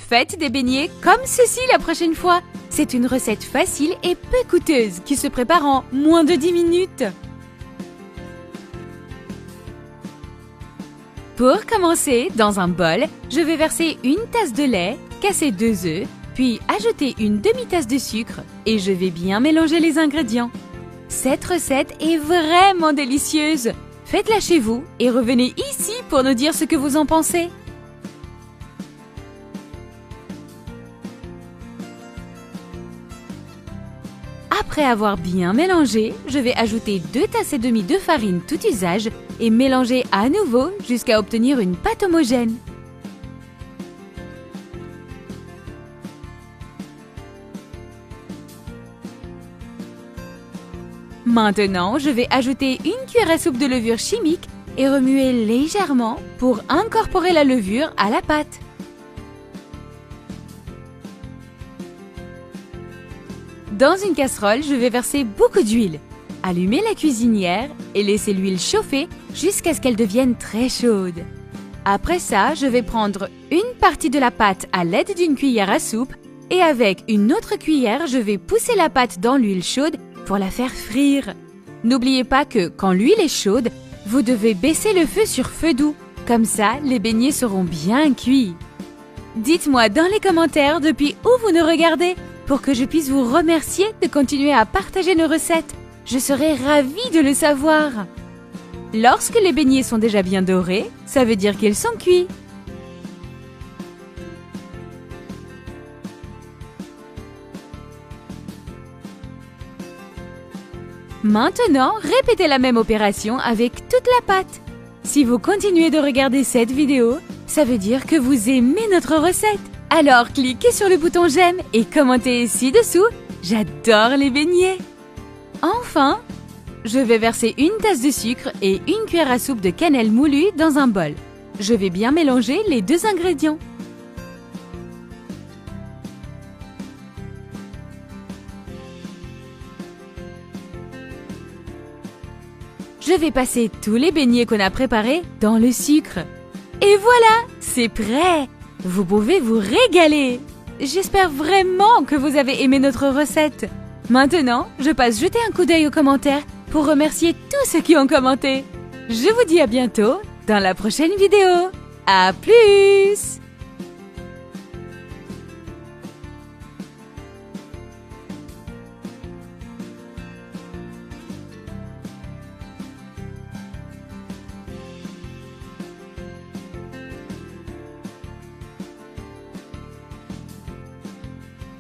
Faites des beignets comme ceci la prochaine fois. C'est une recette facile et peu coûteuse qui se prépare en moins de 10 minutes. Pour commencer, dans un bol, je vais verser une tasse de lait, casser 2 œufs, puis ajouter une demi-tasse de sucre et je vais bien mélanger les ingrédients. Cette recette est vraiment délicieuse. Faites-la chez vous et revenez ici pour nous dire ce que vous en pensez. Après avoir bien mélangé, je vais ajouter 2 tasses et demie de farine tout usage et mélanger à nouveau jusqu'à obtenir une pâte homogène. Maintenant, je vais ajouter une cuillère à soupe de levure chimique et remuer légèrement pour incorporer la levure à la pâte. Dans une casserole, je vais verser beaucoup d'huile. Allumez la cuisinière et laissez l'huile chauffer jusqu'à ce qu'elle devienne très chaude. Après ça, je vais prendre une partie de la pâte à l'aide d'une cuillère à soupe et avec une autre cuillère, je vais pousser la pâte dans l'huile chaude pour la faire frire. N'oubliez pas que quand l'huile est chaude, vous devez baisser le feu sur feu doux. Comme ça, les beignets seront bien cuits. Dites-moi dans les commentaires depuis où vous nous regardez pour que je puisse vous remercier de continuer à partager nos recettes. Je serai ravie de le savoir. Lorsque les beignets sont déjà bien dorés, ça veut dire qu'ils sont cuits. Maintenant, répétez la même opération avec toute la pâte. Si vous continuez de regarder cette vidéo, ça veut dire que vous aimez notre recette. Alors cliquez sur le bouton j'aime et commentez ci-dessous. J'adore les beignets. Enfin, je vais verser une tasse de sucre et une cuillère à soupe de cannelle moulue dans un bol. Je vais bien mélanger les 2 ingrédients. Je vais passer tous les beignets qu'on a préparés dans le sucre. Et voilà, c'est prêt! Vous pouvez vous régaler! J'espère vraiment que vous avez aimé notre recette. Maintenant, je passe jeter un coup d'œil aux commentaires pour remercier tous ceux qui ont commenté. Je vous dis à bientôt dans la prochaine vidéo. À plus!